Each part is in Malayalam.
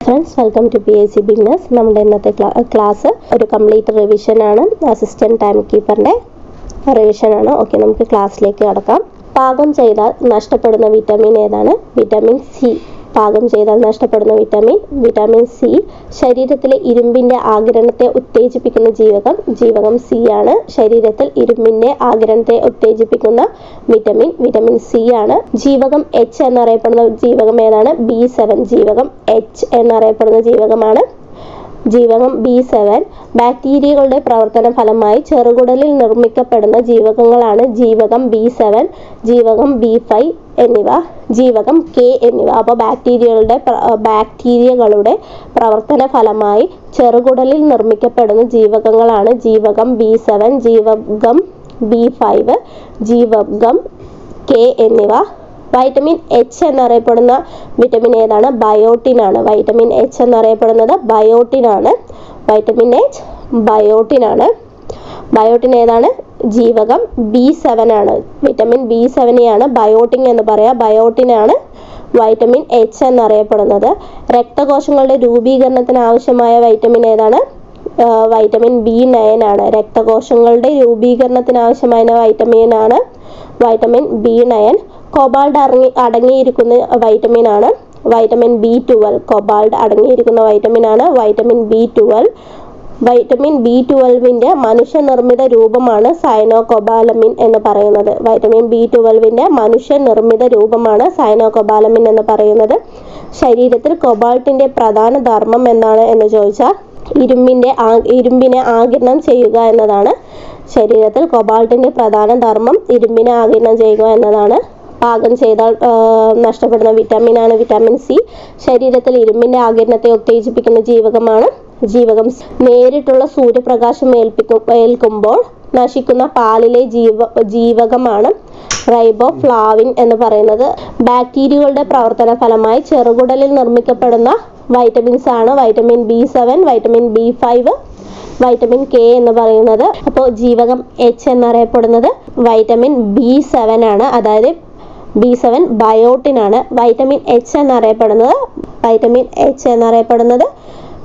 Friends, welcome to PSC beginners. നമ്മുടെ ഇന്നത്തെ ക്ലാസ് ഒരു കംപ്ലീറ്റ് റിവിഷനാണ്. അസിസ്റ്റൻറ്റ് ടൈം കീപ്പറിൻ്റെ റിവിഷനാണ്. ഓക്കെ, നമുക്ക് ക്ലാസ്സിലേക്ക് കടക്കാം. പാകം ചെയ്താൽ നഷ്ടപ്പെടുന്ന വിറ്റാമിൻ ഏതാണ്? Vitamin C. പാകം ചെയ്താൽ നഷ്ടപ്പെടുന്ന വിറ്റാമിൻ സി. ശരീരത്തിലെ ഇരുമ്പിൻ്റെ ആഗിരണത്തെ ഉത്തേജിപ്പിക്കുന്ന ജീവകം സി ആണ്. ശരീരത്തിൽ ഇരുമ്പിൻ്റെ ആഗിരണത്തെ ഉത്തേജിപ്പിക്കുന്ന വിറ്റാമിൻ സി ആണ്. ജീവകം എച്ച് എന്നറിയപ്പെടുന്ന ജീവകം ഏതാണ്? B7. ജീവകം എച്ച് എന്നറിയപ്പെടുന്ന ജീവകമാണ് ജീവകം B7. ബാക്ടീരിയകളുടെ പ്രവർത്തന ഫലമായി ചെറുകുടലിൽ നിർമ്മിക്കപ്പെടുന്ന ജീവകങ്ങളാണ് ജീവകം B7, ജീവകം B5 എന്നിവ, ജീവകം K എന്നിവ. അപ്പോൾ ബാക്ടീരിയകളുടെ പ്രവർത്തന ഫലമായി ചെറുകുടലിൽ നിർമ്മിക്കപ്പെടുന്ന ജീവകങ്ങളാണ് ജീവകം B7, ജീവകം B5, ജീവകം K എന്നിവ. വൈറ്റമിൻ എച്ച് എന്നറിയപ്പെടുന്ന വിറ്റമിൻ ഏതാണ്? ബയോട്ടിൻ ആണ്. വൈറ്റമിൻ എച്ച് എന്നറിയപ്പെടുന്നത് ബയോട്ടിൻ ആണ്. വൈറ്റമിൻ എച്ച് ബയോട്ടിൻ ആണ്. ബയോട്ടിൻ ഏതാണ്? ജീവകം B7 ആണ്. വിറ്റമിൻ B7 ആണ് ബയോട്ടിൻ എന്ന് പറയാം. ബയോട്ടിൻ ആണ് വൈറ്റമിൻ എച്ച് എന്നറിയപ്പെടുന്നത്. രക്തകോശങ്ങളുടെ രൂപീകരണത്തിന് ആവശ്യമായ വൈറ്റമിൻ ഏതാണ്? വൈറ്റമിൻ B9 ആണ്. രക്തകോശങ്ങളുടെ രൂപീകരണത്തിന് ആവശ്യമായ വൈറ്റമിൻ ആണ് വൈറ്റമിൻ B9. കൊബാൾട്ട് അടങ്ങിയിരിക്കുന്ന വൈറ്റമിൻ ആണ് വൈറ്റമിൻ B12. കൊബാൾട്ട് അടങ്ങിയിരിക്കുന്ന വൈറ്റമിൻ ആണ് വൈറ്റമിൻ B12. വൈറ്റമിൻ B12ന്റെ മനുഷ്യനിർമ്മിത രൂപമാണ് സയനോകൊബാലമിൻ എന്ന് പറയുന്നത്. വൈറ്റമിൻ B12ന്റെ മനുഷ്യനിർമ്മിത രൂപമാണ് സയനോകൊബാലമിൻ എന്ന് പറയുന്നത്. ശരീരത്തിൽ കൊബാൾട്ടിന്റെ പ്രധാന ധർമ്മം എന്താണ് എന്ന് ചോദിച്ചാൽ ഇരുമ്പിനെ ആഗിരണം ചെയ്യുക എന്നതാണ്. ശരീരത്തിൽ കൊബാൾട്ടിന്റെ പ്രധാന ധർമ്മം ഇരുമ്പിനെ ആഗിരണം ചെയ്യുക എന്നതാണ്. പാകം ചെയ്താൽ നഷ്ടപ്പെടുന്ന വിറ്റാമിനാണ് വിറ്റാമിൻ സി. ശരീരത്തിൽ ഇരുമ്പിന്റെ ആഗിരണത്തെ ഉത്തേജിപ്പിക്കുന്ന ജീവകമാണ് ജീവകം സി. നേരിട്ടുള്ള സൂര്യപ്രകാശം ഏൽക്കുമ്പോൾ നശിക്കുന്ന പാലിലെ ജീവകമാണ് റൈബോഫ്ലാവിൻ എന്ന് പറയുന്നത്. ബാക്ടീരിയകളുടെ പ്രവർത്തന ഫലമായി ചെറുകുടലിൽ നിർമ്മിക്കപ്പെടുന്ന വൈറ്റമിൻസ് ആണ് vitamin B7, vitamin B5, vitamin K എന്ന് പറയുന്നത്. അപ്പോൾ ജീവകം എച്ച് എന്നറിയപ്പെടുന്നത് വൈറ്റമിൻ B7 ആണ്. അതായത് B7 ബയോട്ടിൻ ആണ്. വൈറ്റമിൻ എച്ച് എന്നറിയപ്പെടുന്നത്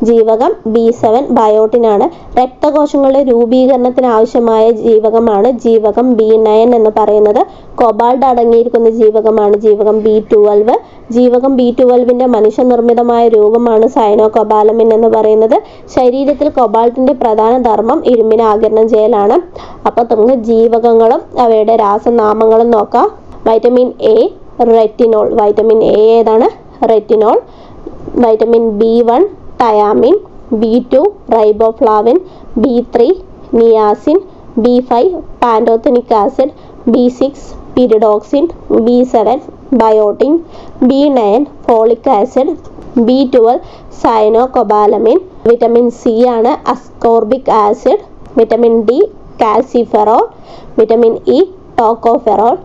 ജീവകം B7 ബയോട്ടിൻ ആണ്. രക്തകോശങ്ങളുടെ രൂപീകരണത്തിന് ആവശ്യമായ ജീവകമാണ് ജീവകം B9 എന്ന് പറയുന്നത്. കൊബാൾട്ട് അടങ്ങിയിരിക്കുന്ന ജീവകമാണ് ജീവകം B12. ജീവകം B12ന്റെ മനുഷ്യനിർമ്മിതമായ രൂപമാണ് സയനോകൊബാലമിൻ എന്ന് പറയുന്നത്. ശരീരത്തിൽ കൊബാൾട്ടിന്റെ പ്രധാന ധർമ്മം ഇരുമ്പിനെ ആഗിരണം ചെയ്യലാണ്. അപ്പോൾ നമുക്ക് ജീവകങ്ങളും അവയുടെ രാസനാമങ്ങളും നോക്കാം. Vitamin A retinol. Vitamin A ഏതാണ്? Retinol. Vitamin B1 thiamine, B2 riboflavin, B3 niacin, B5 pantothenic acid, B6 pyridoxine, B7 biotin, B9 folic acid, B12 cyanocobalamin. Vitamin C ആണ് ascorbic acid. Vitamin D calciferol. Vitamin E tocopherol.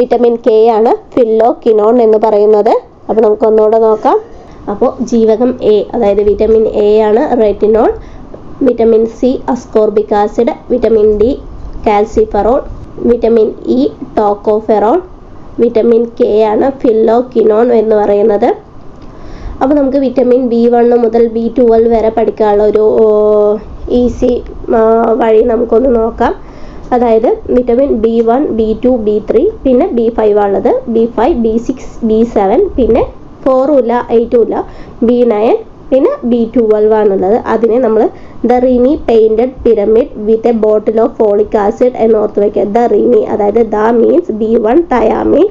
Vitamin K ആണ് ഫില്ലോക്വിനോൺ എന്ന് പറയുന്നത്. അപ്പോൾ നമുക്ക് ഒന്നുകൂടെ നോക്കാം. അപ്പോൾ ജീവകം എ, അതായത് വിറ്റമിൻ എ ആണ് retinol. Vitamin C ascorbic acid. Vitamin D calciferol. Vitamin E tocopherol. Vitamin K ആണ് ഫില്ലോക്വിനോൺ എന്ന് പറയുന്നത്. അപ്പോൾ നമുക്ക് വിറ്റമിൻ B1 മുതൽ B12 വരെ പഠിക്കാനുള്ള ഒരു ഈസി വഴി നമുക്കൊന്ന് നോക്കാം. അതായത് വിറ്റമിൻ B1, B2, B3, പിന്നെ B5 ഉള്ളത്. B5, B6, B7, പിന്നെ 4 ഇല്ല, 8 ഇല്ല, B9, പിന്നെ B12 ആണുള്ളത്. അതിനെ നമ്മൾ the Rini painted pyramid with a bottle of folic acid എന്ന് ഓർത്ത് വയ്ക്കുക. ദ റിനി, അതായത് the means B1 thiamine,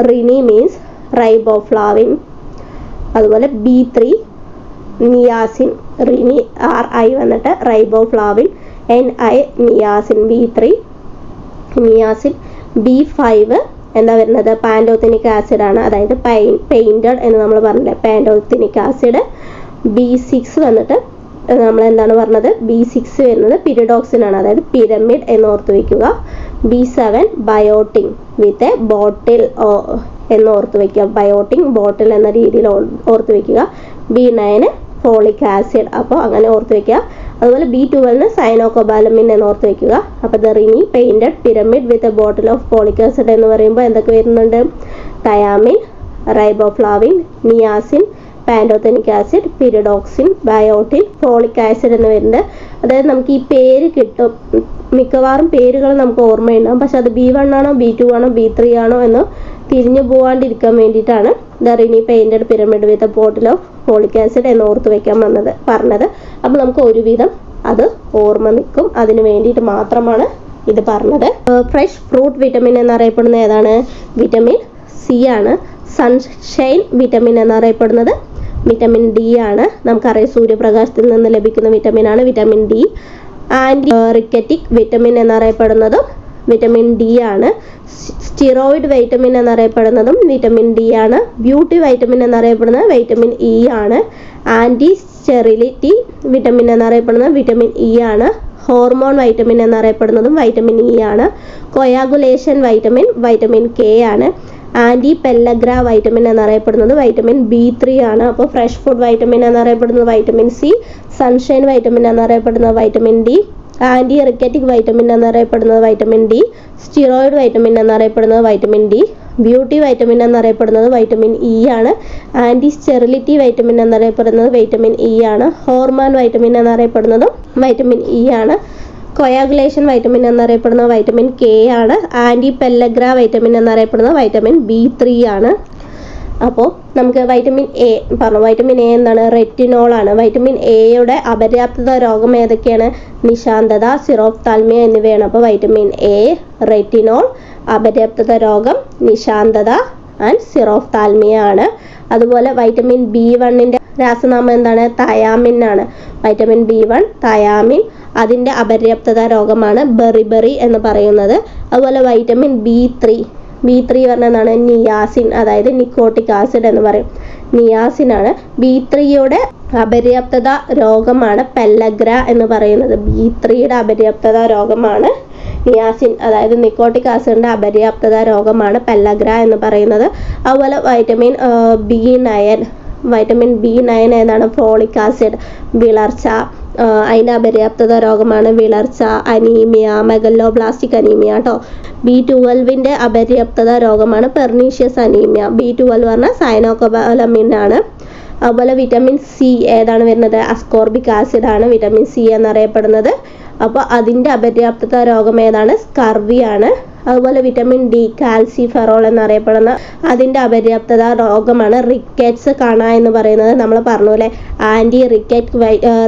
Rini means riboflavin, അതുപോലെ B3 നിയാസിൻ, റിനി RI വന്നിട്ട് riboflavin, NI niacin, B3 niacin. B5 എന്താ വരുന്നത്? പാൻറ്റോത്തനിക് ആസിഡ് ആണ്. അതായത് പെയിൻറ്റഡ് എന്ന് നമ്മൾ പറഞ്ഞില്ലേ, പാൻറ്റോത്തനിക് ആസിഡ്. B6 വന്നിട്ട് നമ്മൾ എന്താണ് പറഞ്ഞത്? B6 വരുന്നത് പിരിഡോക്സിൻ ആണ്. അതായത് പിരമിഡ് എന്ന് ഓർത്ത് വയ്ക്കുക. B7 ബയോട്ടിൻ വിത്ത് എ ബോട്ടിൽ എന്ന് ഓർത്ത് വയ്ക്കുക. ബയോട്ടിൻ ബോട്ടിൽ എന്ന രീതിയിൽ ഓർത്ത് വയ്ക്കുക. B9 folic acid. അപ്പോൾ അങ്ങനെ ഓർത്ത് വയ്ക്കുക. അതുപോലെ B12 സയനോകൊബാലമിൻ എന്ന് ഓർത്ത് വയ്ക്കുക. അപ്പോൾ the Rini painted pyramid with a bottle of folic acid എന്ന് പറയുമ്പോൾ എന്തൊക്കെ വരുന്നുണ്ട്? Thiamine, riboflavin, niacin, pantothenic acid, pyridoxine, biotin, folic acid എന്ന് വരുന്നുണ്ട്. അതായത് നമുക്ക് ഈ പേര് കിട്ടും, മിക്കവാറും പേരുകൾ നമുക്ക് ഓർമ്മയുണ്ടാകും, പക്ഷെ അത് B1 ആണോ B2 ആണോ B3 ആണോ എന്ന് തിരിഞ്ഞു പോകാണ്ടിരിക്കാൻ വേണ്ടിയിട്ടാണ് the Rini painted pyramid with bottle of folic acid എന്ന് ഓർത്ത് വയ്ക്കാൻ പറഞ്ഞത്. അപ്പോൾ നമുക്ക് ഒരുവിധം അത് ഓർമ്മ നിൽക്കും, അതിന് വേണ്ടിയിട്ട് മാത്രമാണ് ഇത് പറഞ്ഞത്. ഫ്രഷ് ഫ്രൂട്ട് വിറ്റമിൻ എന്നറിയപ്പെടുന്ന ഏതാണ്? വിറ്റമിൻ സി ആണ്. സൺഷൈൻ വിറ്റമിൻ എന്നറിയപ്പെടുന്നത് വിറ്റമിൻ ഡി ആണ്. നമുക്കറിയാം സൂര്യപ്രകാശത്തിൽ നിന്ന് ലഭിക്കുന്ന വിറ്റമിൻ ആണ് vitamin D. Anti rachitic vitamin എന്നറിയപ്പെടുന്നതും വിറ്റമിൻ ഡി ആണ്. സ്റ്റിറോയിഡ് വൈറ്റമിൻ എന്നറിയപ്പെടുന്നതും വിറ്റമിൻ ഡി ആണ്. ബ്യൂട്ടി വൈറ്റമിൻ എന്നറിയപ്പെടുന്നത് വൈറ്റമിൻ ഇ ആണ്. ആൻറ്റി സ്റ്റെറിലിറ്റി വിറ്റമിൻ എന്നറിയപ്പെടുന്നത് വിറ്റമിൻ ഇ ആണ്. ഹോർമോൺ വൈറ്റമിൻ എന്നറിയപ്പെടുന്നതും വൈറ്റമിൻ ഇ ആണ്. കൊയാഗുലേഷൻ വൈറ്റമിൻ വൈറ്റമിൻ കെ ആണ്. ആൻറ്റി പെല്ലഗ്ര വൈറ്റമിൻ എന്നറിയപ്പെടുന്നത് വൈറ്റമിൻ B3 ആണ്. അപ്പോൾ ഫ്രഷ് ഫുഡ് വൈറ്റമിൻ എന്നറിയപ്പെടുന്നത് വൈറ്റമിൻ സി. സൺഷൈൻ വൈറ്റമിൻ എന്നറിയപ്പെടുന്നത് vitamin D. Anti rachitic vitamin എന്നറിയപ്പെടുന്നത് വൈറ്റമിൻ ഡി. സ്റ്റിറോയിഡ് വൈറ്റമിൻ എന്നറിയപ്പെടുന്നത് വൈറ്റമിൻ ഡി. ബ്യൂട്ടി വൈറ്റമിൻ എന്നറിയപ്പെടുന്നത് വൈറ്റമിൻ ഇ ആണ്. ആൻറ്റി സ്റ്റെറിലിറ്റി വൈറ്റമിൻ എന്നറിയപ്പെടുന്നത് വൈറ്റമിൻ ഇ ആണ്. ഹോർമോൺ വൈറ്റമിൻ എന്നറിയപ്പെടുന്നതും വൈറ്റമിൻ ഇ ആണ്. കൊയാഗുലേഷൻ വൈറ്റമിൻ എന്നറിയപ്പെടുന്നത് വൈറ്റമിൻ കെ ആണ്. ആൻറ്റി പെല്ലഗ്ര വൈറ്റമിൻ എന്നറിയപ്പെടുന്നത് വൈറ്റമിൻ B3 ആണ്. അപ്പോൾ നമുക്ക് വൈറ്റമിൻ എ പറഞ്ഞു. വൈറ്റമിൻ എ എന്താണ്? റെറ്റിനോൾ ആണ്. വൈറ്റമിൻ എയുടെ അപര്യാപ്തത രോഗം ഏതൊക്കെയാണ്? നിശാന്തത, സിറോഫ്താൽമിയ എന്നിവയാണ്. അപ്പോൾ വൈറ്റമിൻ എ, റെറ്റിനോൾ, അപര്യാപ്തത രോഗം, നിശാന്തത ആൻഡ് സിറോഫ്താൽമിയ ആണ്. അതുപോലെ വൈറ്റമിൻ B1ൻ്റെ രാസനാമം എന്താണ്? തയാമിൻ ആണ്. വൈറ്റമിൻ B1 തയാമിൻ, അതിൻ്റെ അപര്യാപ്തത രോഗമാണ് ബെറിബെറി എന്ന് പറയുന്നത്. അതുപോലെ വൈറ്റമിൻ B3 പറഞ്ഞതാണ് നിയാസിൻ, അതായത് നിക്കോട്ടിക് ആസിഡ് എന്ന് പറയും. നിയാസിൻ ആണ്. B3യുടെ അപര്യാപ്തത രോഗമാണ് പെല്ലഗ്ര എന്ന് പറയുന്നത്. B3യുടെ അപര്യാപ്തത രോഗമാണ് നിയാസിൻ, അതായത് നിക്കോട്ടിക് ആസിഡിൻ്റെ അപര്യാപ്തത രോഗമാണ് പെല്ലഗ്ര എന്ന് പറയുന്നത്. അതുപോലെ വൈറ്റമിൻ B9 ഏതാണ്? ഫോളിക് ആസിഡ്, വിളർച്ച, അതിൻ്റെ അപര്യാപ്തത രോഗമാണ് വിളർച്ച, അനീമിയ, മെഗലോബ്ലാസ്റ്റിക് അനീമിയ കേട്ടോ. B12ൻ്റെ അപര്യാപ്തത രോഗമാണ് പെർനീഷ്യസ് അനീമിയ. B12 പറഞ്ഞാൽ സൈനോകോബാലമിൻ ആണ്. അതുപോലെ വിറ്റമിൻ സി ഏതാണ് വരുന്നത്? അസ്കോർബിക് ആസിഡ് ആണ് വിറ്റമിൻ സി എന്നറിയപ്പെടുന്നത്. അപ്പോൾ അതിൻ്റെ അപര്യാപ്തത രോഗം ഏതാണ്? സ്കർവി ആണ്. അതുപോലെ വിറ്റമിൻ ഡി, കാൽസിഫെറോൾ എന്നറിയപ്പെടുന്ന അതിൻ്റെ അപര്യാപ്തത രോഗമാണ് റിക്കറ്റ്സ് കണ എന്ന് പറയുന്നത്. നമ്മൾ പറഞ്ഞു അല്ലേ, ആൻറ്റി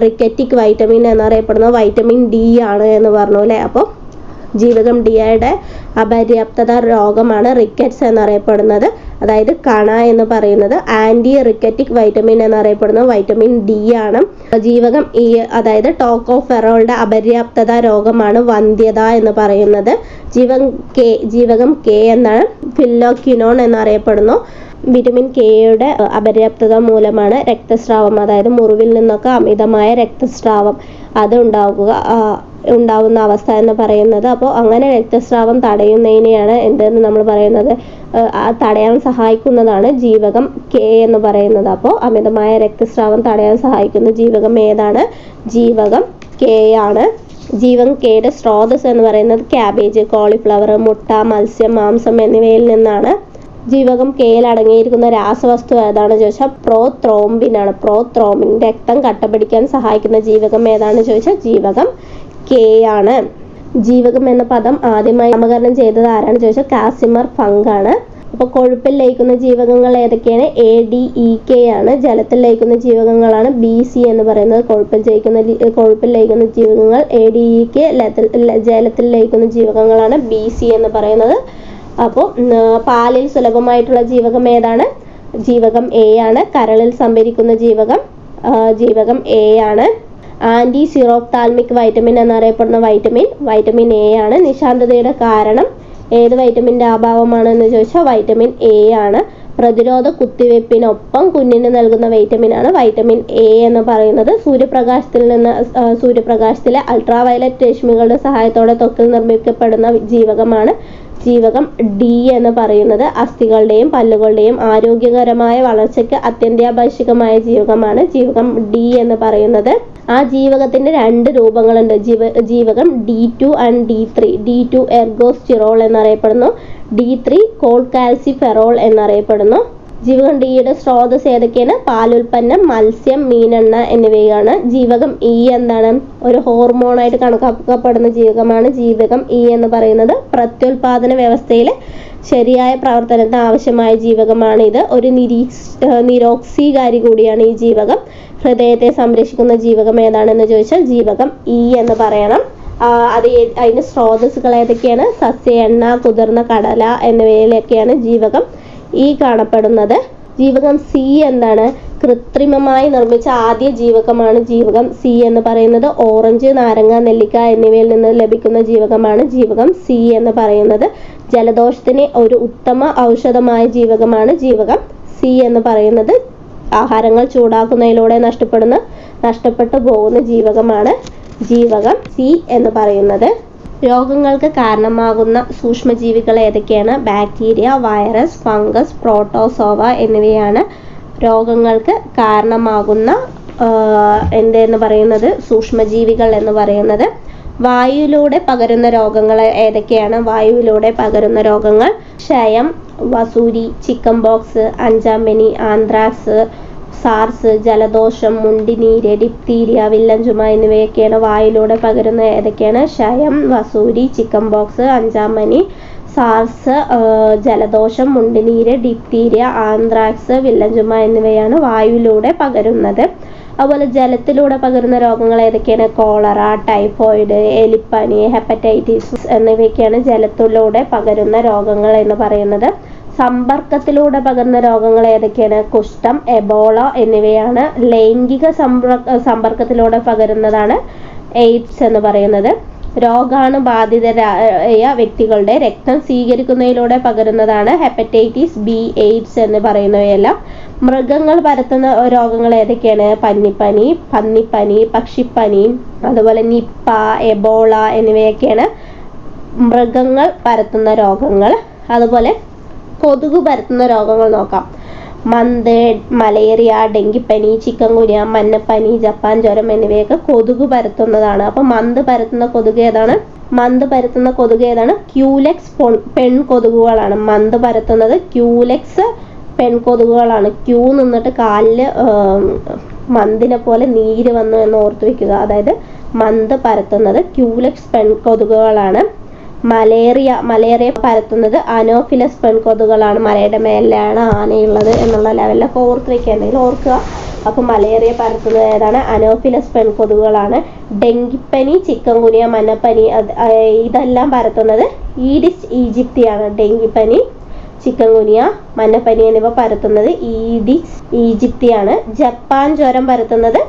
റിക്കറ്റിക് വൈറ്റമിൻ എന്നറിയപ്പെടുന്ന വൈറ്റമിൻ ഡി ആണ് എന്ന് പറഞ്ഞു അല്ലേ. അപ്പോൾ ജീവകം ഡിയുടെ അപര്യാപ്തത രോഗമാണ് റിക്കറ്റ്സ് എന്നറിയപ്പെടുന്നത്, അതായത് കണ എന്ന് പറയുന്നത്. ആൻറ്റി റിക്കറ്റിക് വൈറ്റമിൻ എന്നറിയപ്പെടുന്നത് വൈറ്റമിൻ ഡി ആണ്. ജീവകം ഇ, അതായത് ടോക്കോഫെറോളുടെ അപര്യാപ്തത രോഗമാണ് വന്ധ്യത എന്ന് പറയുന്നത്. ജീവകം കെ എന്നാണ് ഫില്ലോക്വിനോൺ എന്നറിയപ്പെടുന്നു. വിറ്റമിൻ കെയുടെ അപര്യാപ്തത മൂലമാണ് രക്തസ്രാവം, അതായത് മുറിവിൽ നിന്നൊക്കെ അമിതമായ രക്തസ്രാവം ഉണ്ടാവുന്ന അവസ്ഥ എന്ന് പറയുന്നത്. അപ്പോൾ അങ്ങനെ രക്തസ്രാവം തടയുന്നതിനെയാണ് എന്തെന്ന് നമ്മൾ പറയുന്നത്? തടയാൻ സഹായിക്കുന്നതാണ് ജീവകം കെ എന്ന് പറയുന്നത്. അപ്പോൾ അമിതമായ രക്തസ്രാവം തടയാൻ സഹായിക്കുന്ന ജീവകം ഏതാണ്? ജീവകം കെ ആണ്. ജീവകം കെയുടെ സ്രോതസ് എന്ന് പറയുന്നത് ക്യാബേജ്, കോളിഫ്ലവർ, മുട്ട, മത്സ്യം, മാംസം എന്നിവയിൽ നിന്നാണ്. ജീവകം കെയിൽ അടങ്ങിയിരിക്കുന്ന രാസവസ്തു ഏതാണെന്ന് ചോദിച്ചാൽ പ്രോത്രോംബിൻ ആണ്. പ്രോത്രോംബിൻ രക്തം കട്ടപിടിക്കാൻ സഹായിക്കുന്ന ജീവകം ഏതാണെന്ന് ചോദിച്ചാൽ ജീവകം കെ ആണ്. ജീവകം എന്ന പദം ആദ്യമായി നാമകരണം ചെയ്തത് ആരാണെന്ന് ചോദിച്ചാൽ കാസിമർ ഫങ്ക് ആണ്. അപ്പോൾ കൊഴുപ്പിൽ ലയിക്കുന്ന ജീവകങ്ങൾ ഏതൊക്കെയാണ്? ADEK ആണ്. ജലത്തിൽ ലയിക്കുന്ന ജീവകങ്ങളാണ് BC എന്ന് പറയുന്നത്. കൊഴുപ്പിൽ ലയിക്കുന്ന ജീവകങ്ങൾ ADEK, ജലത്തിൽ ലയിക്കുന്ന ജീവകങ്ങളാണ് BC എന്ന് പറയുന്നത്. അപ്പോൾ പാലിൽ സുലഭമായിട്ടുള്ള ജീവകം ഏതാണ്? ജീവകം A ആണ്. കരളിൽ സംഭരിക്കുന്ന ജീവകം A ആണ്. ആൻറ്റി സിറോഫ്താൽമിക് വൈറ്റമിൻ എന്നറിയപ്പെടുന്ന വൈറ്റമിൻ A ആണ്. നിശാന്തതയുടെ കാരണം ഏത് വൈറ്റമിൻ്റെ അഭാവമാണെന്ന് ചോദിച്ചാൽ വൈറ്റമിൻ A ആണ്. പ്രതിരോധ കുത്തിവയ്പ്പിനൊപ്പം കുഞ്ഞിന് നൽകുന്ന വൈറ്റമിനാണ് വൈറ്റമിൻ A എന്ന് പറയുന്നത്. സൂര്യപ്രകാശത്തിലെ അൾട്രാവയലറ്റ് രശ്മികളുടെ സഹായത്തോടെ ത്വക്കിൽ നിർമ്മിക്കപ്പെടുന്ന ജീവകമാണ് ജീവകം D എന്ന് പറയുന്നത്. അസ്ഥികളുടെയും പല്ലുകളുടെയും ആരോഗ്യകരമായ വളർച്ചയ്ക്ക് അത്യന്താപേക്ഷിതമായ ജീവകമാണ് ജീവകം D എന്ന് പറയുന്നത്. ആ ജീവകത്തിന്റെ രണ്ട് രൂപങ്ങളുണ്ട്. ജീവകം D2 and D3. D2 ergosterol എന്നറിയപ്പെടുന്നു. D3 കോൾകാൽസിഫെറോൾ എന്നറിയപ്പെടുന്നു. ജീവകം ഡിയുടെ സ്രോതസ് ഏതൊക്കെയാണ്? പാലുൽപ്പന്നം, മത്സ്യം, മീനെണ്ണ എന്നിവയാണ്. ജീവകം ഇ എന്താണ്? ഒരു ഹോർമോണായിട്ട് കണക്കാക്കപ്പെടുന്ന ജീവകമാണ് ജീവകം ഇ എന്ന് പറയുന്നത്. പ്രത്യുൽപാദന വ്യവസ്ഥയിലെ ശരിയായ പ്രവർത്തനത്തിന് ആവശ്യമായ ജീവകമാണ് ഇത്. ഒരു നിരോക്സീകാരി കൂടിയാണ് ഈ ജീവകം. ഹൃദയത്തെ സംരക്ഷിക്കുന്ന ജീവകം ഏതാണെന്ന് ചോദിച്ചാൽ ജീവകം ഇ എന്ന് പറയണം. അതിൻ്റെ സ്രോതസ്സുകൾ ഏതൊക്കെയാണ്? സസ്യ എണ്ണ, കുതിർന്ന കടല എന്നിവയിലൊക്കെയാണ് ജീവകം ഇ കാണപ്പെടുന്നത്. ജീവകം സി എന്താണ്? കൃത്രിമമായി നിർമ്മിച്ച ആദ്യ ജീവകമാണ് ജീവകം സി എന്ന് പറയുന്നത്. ഓറഞ്ച്, നാരങ്ങ, നെല്ലിക്ക എന്നിവയിൽ നിന്ന് ലഭിക്കുന്ന ജീവകമാണ് ജീവകം സി എന്ന് പറയുന്നത്. ജലദോഷത്തിന് ഒരു ഉത്തമ ഔഷധമായ ജീവകമാണ് ജീവകം സി എന്ന് പറയുന്നത്. ആഹാരങ്ങൾ ചൂടാക്കുന്നതിലൂടെ നഷ്ടപ്പെട്ടു പോകുന്ന ജീവകമാണ് ജീവകം സി എന്ന് പറയുന്നത്. രോഗങ്ങൾക്ക് കാരണമാകുന്ന സൂക്ഷ്മജീവികൾ ഏതൊക്കെയാണ്? ബാക്ടീരിയ, വൈറസ്, ഫംഗസ്, പ്രോട്ടോസോവ എന്നിവയാണ് രോഗങ്ങൾക്ക് കാരണമാകുന്ന എന്തെന്ന് പറയുന്നത് സൂക്ഷ്മജീവികൾ എന്ന് പറയുന്നത്. വായുവിലൂടെ പകരുന്ന രോഗങ്ങൾ ഏതൊക്കെയാണ്? വായുവിലൂടെ പകരുന്ന രോഗങ്ങൾ ക്ഷയം, വസൂരി, ചിക്കൻ ബോക്സ്, അഞ്ചാംപനി, ആന്ത്രാക്സ്, സാർസ്, ജലദോഷം, മുണ്ടിനീര്, ഡിപ്തീരിയ, വില്ലൻ ചുമ എന്നിവയൊക്കെയാണ് വായുവിലൂടെ പകരുന്ന ഏതൊക്കെയാണ്? ക്ഷയം, വസൂരി, ചിക്കൻ ബോക്സ്, അഞ്ചാംപനി, സാർസ്, ജലദോഷം, മുണ്ടിനീര്, ഡിപ്തീരിയ, ആന്ത്രാക്സ്, വില്ലൻ ചുമ എന്നിവയാണ് വായുവിലൂടെ പകരുന്നത്. അതുപോലെ ജലത്തിലൂടെ പകരുന്ന രോഗങ്ങൾ ഏതൊക്കെയാണ്? കോളറ, ടൈഫോയിഡ്, എലിപ്പനി, ഹെപ്പറ്റൈറ്റിസ് എന്നിവയൊക്കെയാണ് ജലത്തിലൂടെ പകരുന്ന രോഗങ്ങൾ എന്ന് പറയുന്നത്. സമ്പർക്കത്തിലൂടെ പകരുന്ന രോഗങ്ങൾ ഏതൊക്കെയാണ്? കുഷ്ഠം, എബോള എന്നിവയാണ്. ലൈംഗിക സമ്പർക്കത്തിലൂടെ പകരുന്നതാണ് എയ്ഡ്സ് എന്ന് പറയുന്നത്. രോഗാണുബാധിതരായ വ്യക്തികളുടെ രക്തം സ്വീകരിക്കുന്നതിലൂടെ പകരുന്നതാണ് ഹെപ്പറ്റൈറ്റിസ് ബി, എയ്ഡ്സ് എന്ന് പറയുന്നവയെല്ലാം. മൃഗങ്ങൾ പരത്തുന്ന രോഗങ്ങൾ ഏതൊക്കെയാണ്? പന്നിപ്പനി, പന്നിപ്പനി, പക്ഷിപ്പനി, അതുപോലെ നിപ്പ, എബോള എന്നിവയൊക്കെയാണ് മൃഗങ്ങൾ പരത്തുന്ന രോഗങ്ങൾ. അതുപോലെ കൊതുക് പരത്തുന്ന രോഗങ്ങൾ നോക്കാം. മന്ത്, മലേറിയ, ഡെങ്കിപ്പനി, ചിക്കൻ ഗുനിയ, മഞ്ഞപ്പനി, ജപ്പാൻ ജ്വരം എന്നിവയൊക്കെ കൊതുക് പരത്തുന്നതാണ്. അപ്പം മന്ത് പരത്തുന്ന കൊതുക് ഏതാണ്? ക്യൂലെക്സ് പെൺകൊതുകുകളാണ്. മന്ത് പരത്തുന്നത് ക്യൂലെക്സ് പെൺകൊതുകുകളാണ്. ക്യൂ നിന്നിട്ട് കാലിൽ മന്തിനെ പോലെ നീര് വന്നു എന്ന് ഓർത്തു വെക്കുക. അതായത് മന്ത് പരത്തുന്നത് ക്യൂലെക്സ് പെൺകൊതുകുകളാണ്. മലേറിയ പരത്തുന്നത് അനോഫിലസ് പെൺകൊതുകുകളാണ്. മലയുടെ മേലാണ് ആനയുള്ളത് എന്നുള്ള ലെവലിലൊക്കെ ഓർത്ത് വെക്കുക, എന്തെങ്കിലും ഓർക്കുക. അപ്പോൾ മലേറിയ പരത്തുന്നത് ഏതാണ്? അനോഫിലസ് പെൺകൊതുകുകളാണ്. ഡെങ്കിപ്പനി, ചിക്കൻ ഗുനിയ, മഞ്ഞപ്പനി ഇതെല്ലാം പരത്തുന്നത് ഈഡിസ് ഈജിപ്തിയാണ്. ഡെങ്കിപ്പനി, ചിക്കൻ ഗുനിയ, മഞ്ഞപ്പനി എന്നിവ പരത്തുന്നത് ഈഡിസ് ഈജിപ്തിയാണ്. ജപ്പാൻ ജ്വരം പരത്തുന്നത്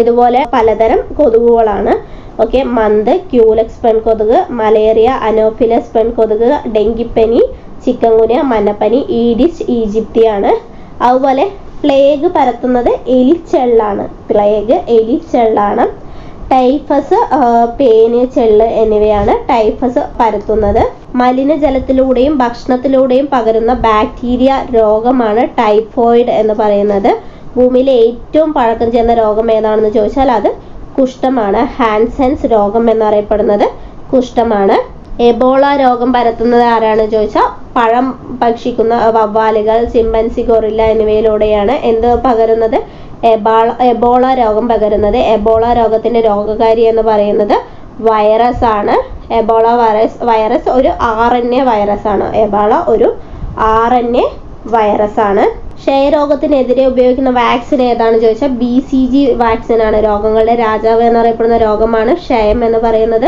ഇതുപോലെ പലതരം കൊതുകുകളാണ്. ഓക്കെ, മന്ത്, ക്യൂലെക്സ് പെൺകൊതുക്, മലേറിയ, അനോഫിലസ് പെൺകൊതുക്, ഡെങ്കിപ്പനി, ചിക്കൻ ഗുനിയ, മഞ്ഞപ്പനി, ഈഡിസ് ഈജിപ്തിയാണ്. അതുപോലെ പ്ലേഗ് പരത്തുന്നത് എലിച്ചെള്ളാണ്. ടൈഫസ്, പേന്, ചെള്ള് എന്നിവയാണ് ടൈഫസ് പരത്തുന്നത്. മലിനജലത്തിലൂടെയും ഭക്ഷണത്തിലൂടെയും പകരുന്ന ബാക്ടീരിയ രോഗമാണ് ടൈഫോയിഡ് എന്ന് പറയുന്നത്. ഭൂമിയിലെ ഏറ്റവും പഴക്കം ചെന്ന രോഗം ഏതാണെന്ന് ചോദിച്ചാൽ അത് കുഷ്ഠമാണ്. ഹാൻസൻസ് രോഗം എന്നറിയപ്പെടുന്നത് കുഷ്ഠമാണ്. എബോള രോഗം പരത്തുന്നത് ആരാണ് ചോദിച്ചാൽ പഴം ഭക്ഷിക്കുന്ന വവ്വാലുകൾ, ചിമ്പൻസി, ഗൊറില്ല എന്നിവയിലൂടെയാണ് എന്ത് പകരുന്നത്? എബോള രോഗം പകരുന്നത്. എബോള രോഗത്തിന്റെ രോഗകാരി എന്ന് പറയുന്നത് വൈറസ് ആണ്. എബോള വൈറസ് ഒരു RNA വൈറസ് ആണ്. എബോള ഒരു RNA വൈറസ് ആണ്. ക്ഷയരോഗത്തിനെതിരെ ഉപയോഗിക്കുന്ന വാക്സിൻ ഏതാണെന്ന് ചോദിച്ചാൽ BCG വാക്സിൻ ആണ്. രോഗങ്ങളുടെ രാജാവ് എന്നറിയപ്പെടുന്ന രോഗമാണ് ക്ഷയം എന്ന് പറയുന്നത്.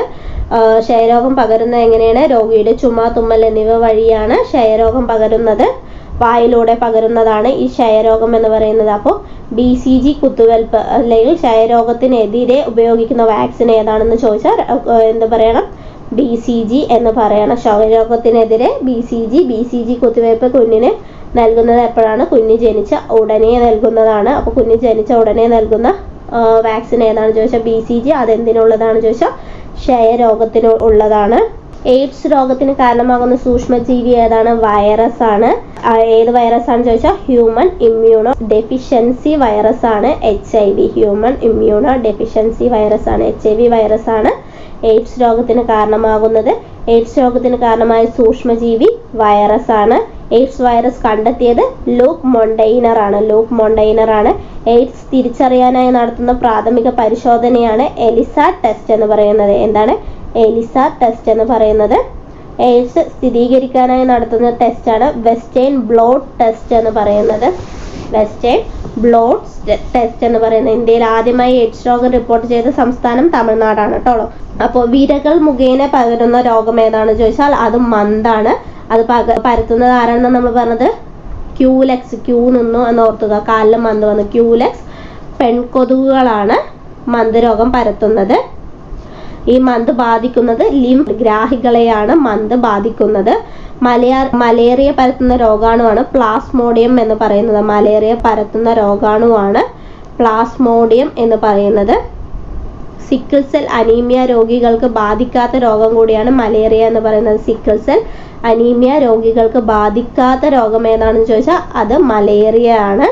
ക്ഷയരോഗം പകരുന്നത് എങ്ങനെയാണ്? രോഗിയുടെ ചുമ, തുമ്മൽ എന്നിവ വഴിയാണ് ക്ഷയരോഗം പകരുന്നത്. വായിലൂടെ പകരുന്നതാണ് ഈ ക്ഷയരോഗം എന്ന് പറയുന്നത്. അപ്പോൾ BCG കുത്തിവെൽപ്പ് അല്ലെങ്കിൽ ക്ഷയരോഗത്തിനെതിരെ ഉപയോഗിക്കുന്ന വാക്സിൻ ഏതാണെന്ന് ചോദിച്ചാൽ എന്ത് പറയണം? BCG എന്ന് പറയണം. ക്ഷയരോഗത്തിനെതിരെ BCG കുത്തിവെപ്പ് കുഞ്ഞിന് നൽകുന്നത് എപ്പോഴാണ്? കുഞ്ഞ് ജനിച്ച ഉടനെ നൽകുന്നതാണ്. അപ്പോൾ കുഞ്ഞ് ജനിച്ച ഉടനെ നൽകുന്ന വാക്സിൻ ഏതാണെന്ന് ചോദിച്ചാൽ BCG. അതെന്തിനുള്ളതാണെന്ന് ചോദിച്ചാൽ ക്ഷയരോഗത്തിന് ഉള്ളതാണ്. എയ്ഡ്സ് രോഗത്തിന് കാരണമാകുന്ന സൂക്ഷ്മജീവി ഏതാണ്? വൈറസ് ആണ്. ഏത് വൈറസ് ആണെന്ന് ചോദിച്ചാൽ ഹ്യൂമൻ ഇമ്മ്യൂണോ ഡെഫിഷ്യൻസി വൈറസ് ആണ് HIV. Human immuno deficiency virus ആണ് HIV വൈറസ് ആണ് എയ്ഡ്സ് രോഗത്തിന് കാരണമാകുന്നത്. എയ്ഡ്സ് രോഗത്തിന് കാരണമായ സൂക്ഷ്മജീവി വൈറസ് ആണ്. എയ്ഡ്സ് വൈറസ് കണ്ടെത്തിയത് ലൂക്ക് മൊണ്ടൈനർ ആണ്. എയ്ഡ്സ് തിരിച്ചറിയാനായി നടത്തുന്ന പ്രാഥമിക പരിശോധനയാണ് എലിസ ടെസ്റ്റ് എന്ന് പറയുന്നത്. എന്താണ് എലിസ ടെസ്റ്റ് എന്ന് പറയുന്നത്? എയ്ഡ്സ് സ്ഥിരീകരിക്കാനായി നടത്തുന്ന ടെസ്റ്റാണ് വെസ്റ്റേൺ ബ്ലോട്ട് ടെസ്റ്റ് എന്ന് പറയുന്നത്. വെസ്റ്റേൺ ബ്ലോട്ട് ടെസ്റ്റ് എന്ന് പറയുന്നത്. ഇന്ത്യയിൽ ആദ്യമായി എയ്ഡ്സ് രോഗം റിപ്പോർട്ട് ചെയ്ത സംസ്ഥാനം തമിഴ്നാടാണ് കേട്ടോ. അപ്പോൾ വിരകൾ മുഖേന പകരുന്ന രോഗം ഏതാണെന്ന് ചോദിച്ചാൽ അത് മന്താണ്. അത് പരത്തുന്നത് ആരാണെന്ന് നമ്മൾ പറഞ്ഞത്? ക്യൂലെക്സ്. ക്യൂ നിന്നു എന്ന് ഓർത്തുക, കാലിൽ മന്ത് വന്നു. ക്യൂലെക്സ് പെൺകൊതുകുകളാണ് മന്ത് രോഗം പരത്തുന്നത്. ഈ മന്ത് ബാധിക്കുന്നത് ലിംഫ് ഗ്രാഹികളെയാണ് മന്ത് ബാധിക്കുന്നത്. മലേറിയ പരത്തുന്ന രോഗാണുവാണ് പ്ലാസ്മോഡിയം എന്ന് പറയുന്നത്. മലേറിയ പരത്തുന്ന രോഗാണുവാണ് പ്ലാസ്മോഡിയം എന്ന് പറയുന്നത്. സിക്കിൾ സെൽ അനീമിയ രോഗികൾക്ക് ബാധിക്കാത്ത രോഗം കൂടിയാണ് മലേറിയ എന്ന് പറയുന്നത്. സിക്കിൾ സെൽ അനീമിയ രോഗികൾക്ക് ബാധിക്കാത്ത രോഗം ഏതാണെന്ന് ചോദിച്ചാൽ അത് മലേറിയ ആണ്.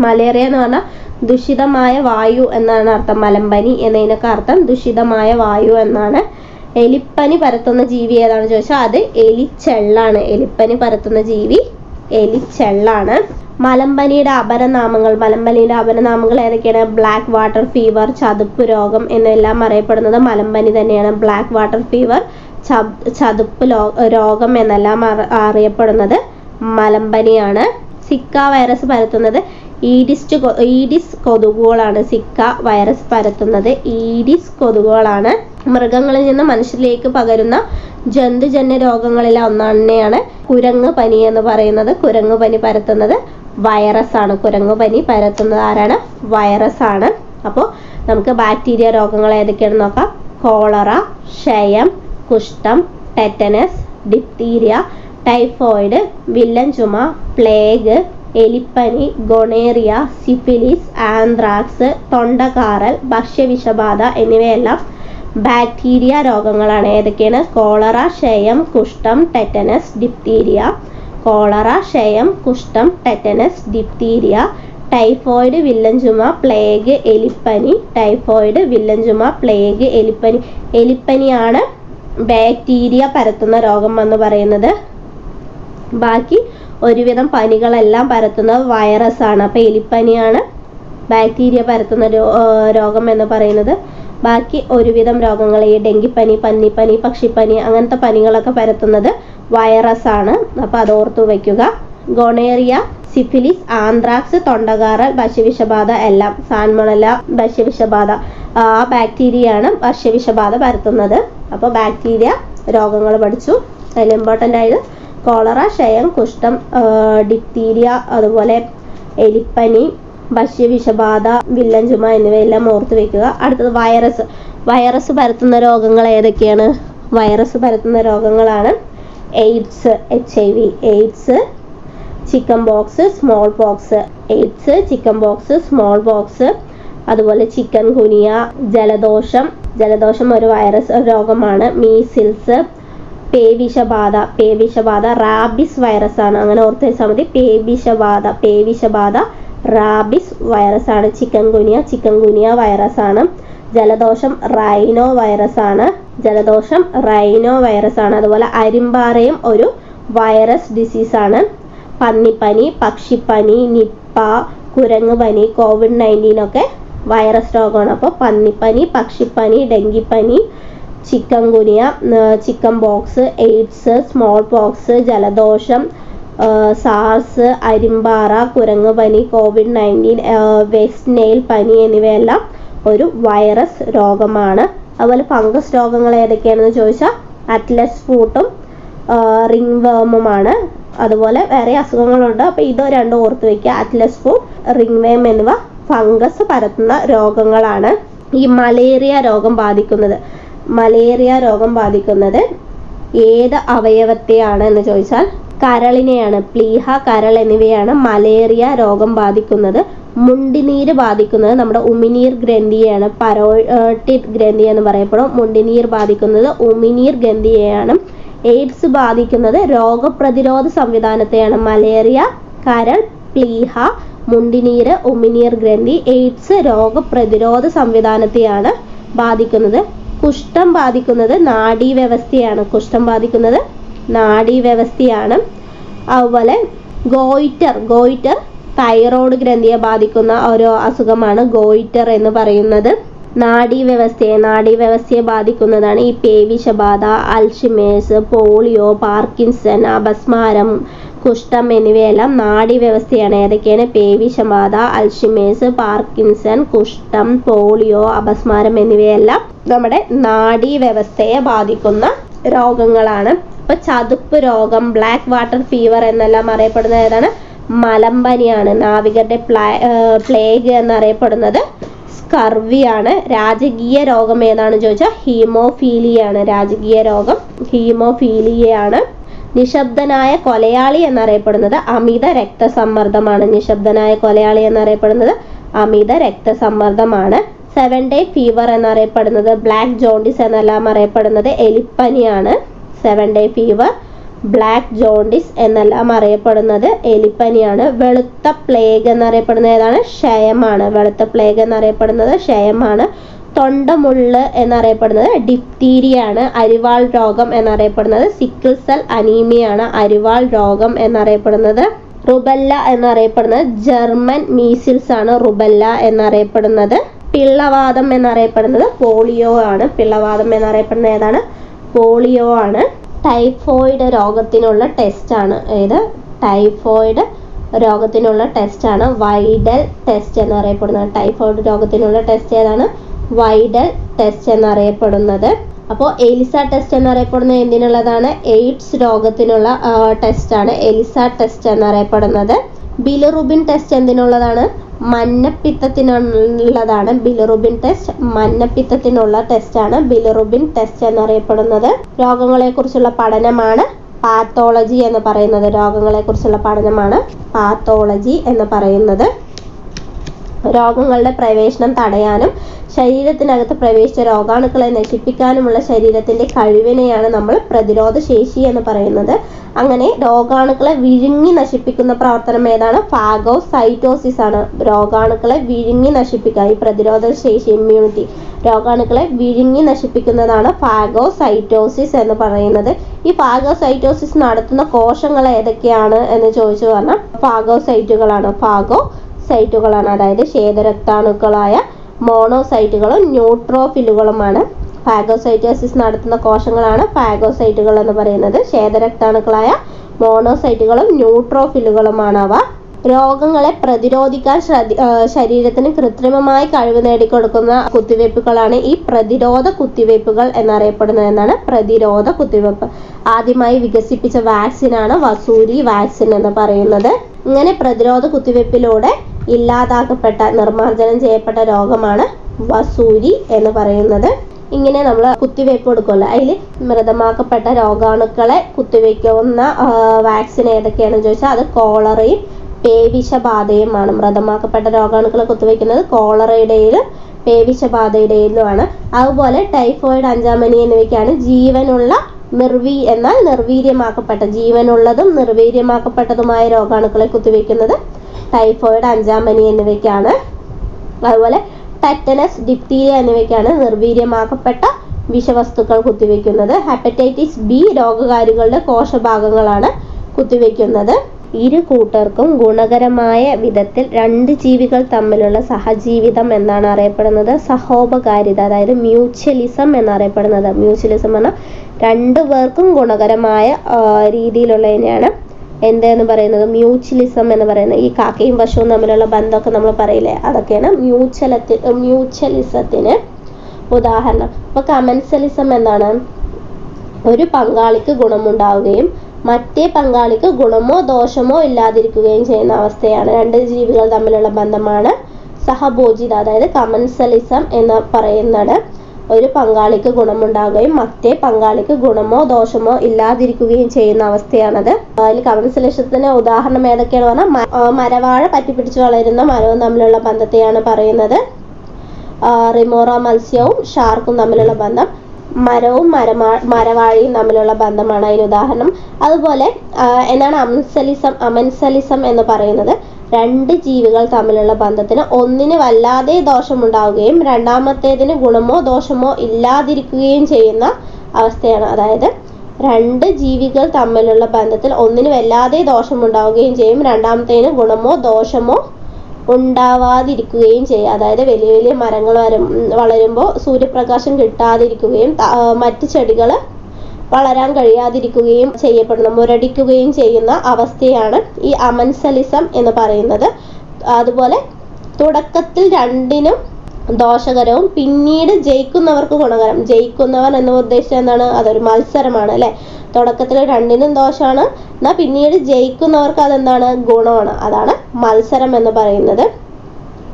മലേറിയ എന്ന് പറഞ്ഞാൽ ദുഷിതമായ വായു എന്നാണ് അർത്ഥം. മലമ്പനി എന്നതിനൊക്കെ അർത്ഥം ദുഷിതമായ വായു എന്നാണ്. എലിപ്പനി പരത്തുന്ന ജീവി ഏതാണെന്ന് ചോദിച്ചാൽ അത് എലിച്ചെള്ളാണ്. എലിപ്പനി പരത്തുന്ന ജീവി എലിച്ചെള്ളാണ്. മലമ്പനിയുടെ അപരനാമങ്ങൾ ഏതൊക്കെയാണ്? ബ്ലാക്ക് വാട്ടർ ഫീവർ, ചതുപ്പ് രോഗം എന്നെല്ലാം അറിയപ്പെടുന്നത് മലമ്പനി തന്നെയാണ്. ബ്ലാക്ക് വാട്ടർ ഫീവർ, ചതുപ്പ് രോഗം എന്നെല്ലാം അറിയപ്പെടുന്നത് മലമ്പനിയാണ്. സിക്ക വൈറസ് പരത്തുന്നത് ഈഡിസ് കൊതുകുകളാണ്. സിക്ക വൈറസ് പരത്തുന്നത് ഈഡിസ് കൊതുകുകളാണ്. മൃഗങ്ങളിൽ നിന്ന് മനുഷ്യരിലേക്ക് പകരുന്ന ജന്തുജന്യ രോഗങ്ങളിലെ ഒന്നാണ് കുരങ്ങ് പനി എന്ന് പറയുന്നത്. കുരങ്ങ് പനി പരത്തുന്നത് വൈറസ് ആണ്. കുരങ്ങ് പനി പരത്തുന്നത് ആരാണ്? വൈറസ് ആണ്. അപ്പോൾ നമുക്ക് ബാക്ടീരിയ രോഗങ്ങൾ ഏതൊക്കെയാണെന്ന് നോക്കാം. കോളറ, ക്ഷയം, കുഷ്ഠം, ടെറ്റനസ്, ഡിപ്തീരിയ, ടൈഫോയിഡ്, വില്ലൻ ചുമ, പ്ലേഗ്, എലിപ്പനി, ഗൊണേറിയ, സിഫിലിസ്, ആന്ത്രാക്സ്, തൊണ്ടകാറൽ, ഭക്ഷ്യവിഷബാധ എന്നിവയെല്ലാം ബാക്ടീരിയ രോഗങ്ങളാണ്. ഏതൊക്കെയാണ്? കോളറ, ക്ഷയം, കുഷ്ഠം, ടെറ്റനസ്, ഡിപ്തീരിയ. കോളറ, ക്ഷയം, കുഷ്ഠം, ടെറ്റനസ്, ഡിപ്തീരിയ. ടൈഫോയിഡ്, വില്ലൻ ചുമ, പ്ലേഗ്, എലിപ്പനി. ടൈഫോയിഡ്, വില്ലൻ ചുമ, പ്ലേഗ്, എലിപ്പനി. എലിപ്പനിയാണ് ബാക്ടീരിയ പരത്തുന്ന രോഗം എന്ന് പറയുന്നത്. ബാക്കി ഒരുവിധം പനികളെല്ലാം പരത്തുന്നത് വൈറസ് ആണ്. അപ്പോൾ എലിപ്പനിയാണ് ബാക്ടീരിയ പരത്തുന്ന രോഗം എന്ന് പറയുന്നത്. ബാക്കി ഒരുവിധം രോഗങ്ങൾ, ഈ ഡെങ്കിപ്പനി, പന്നിപ്പനി, പക്ഷിപ്പനി അങ്ങനത്തെ പനികളൊക്കെ പരത്തുന്നത് വൈറസ് ആണ്. അപ്പോൾ അത് ഓർത്തു വയ്ക്കുക. ഗൊണേറിയ, സിഫിലിസ്, ആന്ത്രാക്സ്, തൊണ്ടകാറൽ, ഭക്ഷ്യവിഷബാധ എല്ലാം സാൽമണല്ല ഭക്ഷ്യവിഷബാധ ആ ബാക്ടീരിയയാണ് ഭക്ഷ്യവിഷബാധ പരത്തുന്നത്. അപ്പോൾ ബാക്ടീരിയ രോഗങ്ങൾ പഠിച്ചു. അതിൽ ഇമ്പോർട്ടൻ്റ് ആയത് കോളറ, ക്ഷയം, കുഷ്ഠം, ഡിപ്തീരിയ, അതുപോലെ എലിപ്പനി, ഭക്ഷ്യവിഷബാധ, വില്ലൻ ചുമ എന്നിവയെല്ലാം ഓർത്ത് വെക്കുക. അടുത്തത് വൈറസ് പരത്തുന്ന രോഗങ്ങൾ ഏതൊക്കെയാണ്? വൈറസ് പരത്തുന്ന രോഗങ്ങളാണ് AIDS, HIV, AIDS, chicken pox, small pox. AIDS, chicken pox, small pox, അതുപോലെ ചിക്കൻ ഗുനിയ, ജലദോഷം ഒരു വൈറസ് രോഗമാണ്. മീസിൽസ്, പേവിഷബാധ റാബിസ് വൈറസ് ആണ്. അങ്ങനെ ഓർത്ത് വെച്ചാൽ മതി. പേവിഷബാധ റാബിസ് വൈറസ് ആണ്. ചിക്കൻ ഗുനിയ വൈറസ് ആണ്. ജലദോഷം റൈനോ വൈറസ് ആണ്. അതുപോലെ അരിമ്പാറയും ഒരു വൈറസ് ഡിസീസ് ആണ്. പന്നിപ്പനി, പക്ഷിപ്പനി, നിപ്പ, കുരങ്ങുപനി, COVID-19 ഒക്കെ വൈറസ് രോഗമാണ്. അപ്പോൾ പന്നിപ്പനി, പക്ഷിപ്പനി, ഡെങ്കിപ്പനി, chikungunya, chickenpox, AIDS, smallpox, ജലദോഷം, സാർസ്, അരിമ്പാറ, കുരങ്ങുപനി, COVID-19, വെസ്റ്റ് നൈൽ പനി എന്നിവയെല്ലാം ഒരു വൈറസ് രോഗമാണ്. അതുപോലെ ഫംഗസ് രോഗങ്ങൾ ഏതൊക്കെയാണെന്ന് ചോദിച്ചാൽ അറ്റ്ലസ് ഫ്രൂട്ടും റിംഗ് വേമുമാണ്. അതുപോലെ വേറെ അസുഖങ്ങളുണ്ട്. അപ്പോൾ ഇത് രണ്ടും ഓർത്ത് വയ്ക്കുക. അറ്റ്ലസ് ഫ്രൂട്ട്, റിംഗ് വേം എന്നിവ ഫംഗസ് പരത്തുന്ന രോഗങ്ങളാണ്. ഈ മലേറിയ രോഗം ബാധിക്കുന്നത് ഏത് അവയവത്തെയാണ് എന്ന് ചോദിച്ചാൽ കരളിനെയാണ്. പ്ലീഹ, കരൾ എന്നിവയാണ് മലേറിയ രോഗം ബാധിക്കുന്നത്. മുണ്ടിനീര് ബാധിക്കുന്നത് നമ്മുടെ ഉമിനീർ ഗ്രന്ഥിയെയാണ്. പരോട്ടിഡ് ഗ്രന്ഥി എന്ന് പറയപ്പെടും. മുണ്ടിനീർ ബാധിക്കുന്നത് ഉമിനീർ ഗ്രന്ഥിയെയാണ്. എയ്ഡ്സ് ബാധിക്കുന്നത് രോഗപ്രതിരോധ സംവിധാനത്തെയാണ്. മലേറിയ, കരൾ, പ്ലീഹ, മുണ്ടിനീര്, ഉമിനീർ ഗ്രന്ഥി. എയ്ഡ്സ് രോഗപ്രതിരോധ സംവിധാനത്തെയാണ് ബാധിക്കുന്നത്. കുഷ്ഠം ബാധിക്കുന്നത് നാഡീവ്യവസ്ഥയാണ്. അതുപോലെ ഗോയിറ്റർ തൈറോയ്ഡ് ഗ്രന്ഥിയെ ബാധിക്കുന്ന ഒരു അസുഖമാണ് ഗോയിറ്റർ എന്ന് പറയുന്നത്. നാഡീവ്യവസ്ഥയെ ബാധിക്കുന്നതാണ് ഈ പേവിഷബാധ, അൽഷിമേഴ്സ്, പോളിയോ, പാർക്കിൻസൺ, അപസ്മാരം, കുഷ്ഠം എന്നിവയെല്ലാം നാഡീവ്യവസ്ഥയാണ്. ഏതൊക്കെയാണ്? പേവിഷബാധ, അൽഷിമേഴ്സ്, പാർക്കിൻസൺ, കുഷ്ഠം, പോളിയോ, അപസ്മാരം എന്നിവയെല്ലാം നമ്മുടെ നാഡീവ്യവസ്ഥയെ ബാധിക്കുന്ന രോഗങ്ങളാണ്. ഇപ്പൊ ചതുപ്പ് രോഗം, ബ്ലാക്ക് വാട്ടർ ഫീവർ എന്നെല്ലാം അറിയപ്പെടുന്നത് ഏതാണ്? മലമ്പനിയാണ്. നാവികരുടെ പ്ലേഗ് എന്നറിയപ്പെടുന്നത് സ്കർവിയാണ്. രാജകീയ രോഗം ഏതാണ് ചോദിച്ചാൽ ഹീമോഫീലിയാണ്. രാജകീയ രോഗം ഹീമോഫീലിയയാണ്. നിശബ്ദനായ കൊലയാളി എന്നറിയപ്പെടുന്നത് അമിത രക്തസമ്മർദ്ദമാണ്. നിശബ്ദനായ കൊലയാളി എന്നറിയപ്പെടുന്നത് അമിത രക്തസമ്മർദ്ദമാണ്. 7 ഡേ ഫീവർ എന്നറിയപ്പെടുന്നത് ബ്ലാക്ക് ജോണ്ടിസ് എന്നെല്ലാം അറിയപ്പെടുന്നത് എലിപ്പനിയാണ്. 7 ഡേ ഫീവർ, ബ്ലാക്ക് ജോണ്ടിസ് എന്നെല്ലാം അറിയപ്പെടുന്നത് എലിപ്പനിയാണ്. വെളുത്ത പ്ലേഗ് എന്നറിയപ്പെടുന്നത് ഏതാണ്? ക്ഷയമാണ്. വെളുത്ത പ്ലേഗ് എന്നറിയപ്പെടുന്നത് ക്ഷയമാണ്. തൊണ്ടമുള്ള് എന്നറിയപ്പെടുന്നത് ഡിഫ്തീരിയാണ്. അരിവാൾ രോഗം എന്നറിയപ്പെടുന്നത് സിക്കിൾ സെൽ അനീമിയാണ്. അരിവാൾ രോഗം എന്നറിയപ്പെടുന്നത് റുബെല്ല എന്നറിയപ്പെടുന്നത് ജർമ്മൻ മീസിൽസ് ആണ്. റുബെല്ല എന്നറിയപ്പെടുന്നത്. പിള്ളവാതം എന്നറിയപ്പെടുന്നത് പോളിയോ ആണ്. പിള്ളവാതം എന്നറിയപ്പെടുന്നത് ഏതാണ്? പോളിയോ ആണ്. ടൈഫോയിഡ് രോഗത്തിനുള്ള ടെസ്റ്റാണ്. ടൈഫോയിഡ് രോഗത്തിനുള്ള ടെസ്റ്റാണ് വൈഡൽ ടെസ്റ്റ് എന്നറിയപ്പെടുന്നത്. ടൈഫോയിഡ് രോഗത്തിനുള്ള ടെസ്റ്റ് ഏതാണ്? വൈഡൽ ടെസ്റ്റ് എന്നറിയപ്പെടുന്നത്. അപ്പോൾ എലിസ ടെസ്റ്റ് എന്നറിയപ്പെടുന്നത് എന്തിനുള്ളതാണ്? എയ്ഡ്സ് രോഗത്തിനുള്ള ടെസ്റ്റാണ് എലിസ ടെസ്റ്റ് എന്നറിയപ്പെടുന്നത്. ബിലിറുബിൻ ടെസ്റ്റ് എന്തിനുള്ളതാണ്? മഞ്ഞപ്പിത്തത്തിനുള്ളതാണ്. ബിലിറുബിൻ ടെസ്റ്റ് മഞ്ഞപ്പിത്തത്തിനുള്ള ടെസ്റ്റാണ് ബിലിറുബിൻ ടെസ്റ്റ് എന്നറിയപ്പെടുന്നത്. രോഗങ്ങളെക്കുറിച്ചുള്ള പഠനമാണ് പാത്തോളജി എന്ന് പറയുന്നത്. രോഗങ്ങളെക്കുറിച്ചുള്ള പഠനമാണ് പാത്തോളജി എന്ന് പറയുന്നത്. രോഗങ്ങളുടെ പ്രവേശനം തടയാനും ശരീരത്തിനകത്ത് പ്രവേശിച്ച രോഗാണുക്കളെ നശിപ്പിക്കാനുമുള്ള ശരീരത്തിന്റെ കഴിവിനെയാണ് നമ്മൾ പ്രതിരോധ ശേഷി എന്ന് പറയുന്നത്. അങ്ങനെ രോഗാണുക്കളെ വിഴുങ്ങി നശിപ്പിക്കുന്ന പ്രവർത്തനം ഏതാണ്? ഫാഗോസൈറ്റോസിസ് ആണ്. രോഗാണുക്കളെ വിഴുങ്ങി നശിപ്പിക്കുക, ഈ പ്രതിരോധ ശേഷി, ഇമ്മ്യൂണിറ്റി, രോഗാണുക്കളെ വിഴുങ്ങി നശിപ്പിക്കുന്നതാണ് ഫാഗോസൈറ്റോസിസ് എന്ന് പറയുന്നത്. ഈ ഫാഗോസൈറ്റോസിസ് നടത്തുന്ന കോശങ്ങൾ ഏതൊക്കെയാണ് എന്ന് ചോദിച്ചു പറഞ്ഞാൽ ഫാഗോസൈറ്റുകളാണ്. അതായത് ശ്വേതരക്താണുക്കളായ മോണോസൈറ്റുകളും ന്യൂട്രോഫിലുകളുമാണ്. ഫാഗോസൈറ്റോസിസ് നടത്തുന്ന കോശങ്ങളാണ് ഫാഗോസൈറ്റുകൾ എന്ന് പറയുന്നത്. ശ്വേതരക്താണുക്കളായ മോണോസൈറ്റുകളും ന്യൂട്രോഫിലുകളുമാണ് അവ. രോഗങ്ങളെ പ്രതിരോധിക്കാൻ ശരീരത്തിന് കൃത്രിമമായി കഴിവ് നേടിക്കൊടുക്കുന്ന കുത്തിവയ്പ്പുകളാണ് ഈ പ്രതിരോധ കുത്തിവയ്പ്പുകൾ എന്നറിയപ്പെടുന്നത്. എന്നാണ് പ്രതിരോധ കുത്തിവയ്പ്പ്. ആദ്യമായി വികസിപ്പിച്ച വാക്സിനാണ് വസൂരി വാക്സിൻ എന്ന് പറയുന്നത്. ഇങ്ങനെ പ്രതിരോധ കുത്തിവയ്പ്പിലൂടെ ഇല്ലാതാക്കപ്പെട്ട, നിർമ്മാർജ്ജനം ചെയ്യപ്പെട്ട രോഗമാണ് വസൂരി എന്ന് പറയുന്നത്. ഇങ്ങനെ നമ്മൾ കുത്തിവയ്പ്പ് കൊടുക്കുമല്ലോ, അതിൽ മൃതമാക്കപ്പെട്ട രോഗാണുക്കളെ കുത്തിവയ്ക്കുന്ന വാക്സിൻ ഏതൊക്കെയാണെന്ന് ചോദിച്ചാൽ അത് കോളറയും പേവിഷബാധയുമാണ്. മൃതമാക്കപ്പെട്ട രോഗാണുക്കളെ കുത്തിവയ്ക്കുന്നത് കോളറയുടെയും പേവിഷബാധയുടെയിലുമാണ്. അതുപോലെ ടൈഫോയിഡ്, അഞ്ചാമനി എന്നിവയ്ക്കാണ് ജീവനുള്ള ജീവനുള്ളതും നിർവീര്യമാക്കപ്പെട്ടതുമായ രോഗാണുക്കളെ കുത്തിവയ്ക്കുന്നത് ടൈഫോയിഡ്, അഞ്ചാമനി എന്നിവയ്ക്കാണ്. അതുപോലെ ടെറ്റനസ്, ഡിപ്തീരിയ എന്നിവയ്ക്കാണ് നിർവീര്യമാക്കപ്പെട്ട വിഷവസ്തുക്കൾ കുത്തിവയ്ക്കുന്നത്. Hepatitis B രോഗകാരികളുടെ കോശഭാഗങ്ങളാണ് കുത്തിവയ്ക്കുന്നത്. ഇരു കൂട്ടർക്കും ഗുണകരമായ വിധത്തിൽ രണ്ട് ജീവികൾ തമ്മിലുള്ള സഹജീവിതം എന്നാണ് അറിയപ്പെടുന്നത്. സഹോപകാരിത, അതായത് മ്യൂച്വലിസം എന്നറിയപ്പെടുന്നത്. മ്യൂച്വലിസം പറഞ്ഞാൽ രണ്ടു പേർക്കും ഗുണകരമായ രീതിയിലുള്ളതിനെയാണ് എന്തെന്ന് പറയുന്നത്? മ്യൂച്വലിസം എന്ന് പറയുന്നത്. ഈ കാക്കയും പശുവും തമ്മിലുള്ള ബന്ധമൊക്കെ നമ്മൾ പറയില്ലേ, അതൊക്കെയാണ് മ്യൂച്വലിസത്തിന് ഉദാഹരണം. അപ്പോൾ കമൻസലിസം എന്താണ്? ഒരു പങ്കാളിക്ക് ഗുണമുണ്ടാവുകയും മറ്റേ പങ്കാളിക്ക് ഗുണമോ ദോഷമോ ഇല്ലാതിരിക്കുകയും ചെയ്യുന്ന അവസ്ഥയാണ്. രണ്ട് ജീവികൾ തമ്മിലുള്ള ബന്ധമാണ് സഹഭോജിത, അതായത് കമൻസലിസം എന്ന് പറയുന്നത്. ഒരു പങ്കാളിക്ക് ഗുണമുണ്ടാവുകയും മറ്റേ പങ്കാളിക്ക് ഗുണമോ ദോഷമോ ഇല്ലാതിരിക്കുകയും ചെയ്യുന്ന അവസ്ഥയാണത്. അതിൽ കമൻസലിസത്തിന് ഉദാഹരണം ഏതൊക്കെയാണ് പറഞ്ഞാൽ മരവാഴ പറ്റിപ്പിടിച്ച് വളരുന്ന മരവും തമ്മിലുള്ള ബന്ധത്തെയാണ് പറയുന്നത്. റിമോറ മത്സ്യവും ഷാർക്കും തമ്മിലുള്ള ബന്ധം, മരവും മരവാഴയും തമ്മിലുള്ള ബന്ധമാണ് അതിന് ഉദാഹരണം. അതുപോലെ എന്താണ് അമൻസലിസം എന്ന് പറയുന്നത്? രണ്ട് ജീവികൾ തമ്മിലുള്ള ബന്ധത്തിന് ഒന്നിന് വല്ലാതെ ദോഷമുണ്ടാവുകയും രണ്ടാമത്തേതിന് ഗുണമോ ദോഷമോ ഇല്ലാതിരിക്കുകയും ചെയ്യുന്ന അവസ്ഥയാണ്. അതായത് രണ്ട് ജീവികൾ തമ്മിലുള്ള ബന്ധത്തിൽ ഒന്നിന് വല്ലാതെ ദോഷമുണ്ടാവുകയും ചെയ്യും, രണ്ടാമത്തേന് ഗുണമോ ദോഷമോ ഉണ്ടാവാതിരിക്കുകയും ചെയ്യും. അതായത് വലിയ വലിയ മരങ്ങൾ വളരുമ്പോൾ സൂര്യപ്രകാശം കിട്ടാതിരിക്കുകയും മറ്റ് ചെടികൾ വളരാൻ കഴിയാതിരിക്കുകയും ചെയ്യപ്പെടുന്ന, മുരടിക്കുകയും ചെയ്യുന്ന അവസ്ഥയാണ് ഈ അമൻസലിസം എന്ന് പറയുന്നത്. അതുപോലെ തുടക്കത്തിൽ രണ്ടിനും ദോഷകരവും പിന്നീട് ജയിക്കുന്നവർക്ക് ഗുണകരം. ജയിക്കുന്നവർ എന്ന് ഉദ്ദേശിച്ചത് എന്താണ്? അതൊരു മത്സരമാണ് അല്ലെ. തുടക്കത്തിൽ രണ്ടിനും ദോഷമാണ്, എന്നാൽ പിന്നീട് ജയിക്കുന്നവർക്ക് അതെന്താണ്? ഗുണമാണ്. അതാണ് മത്സരം എന്ന് പറയുന്നത്.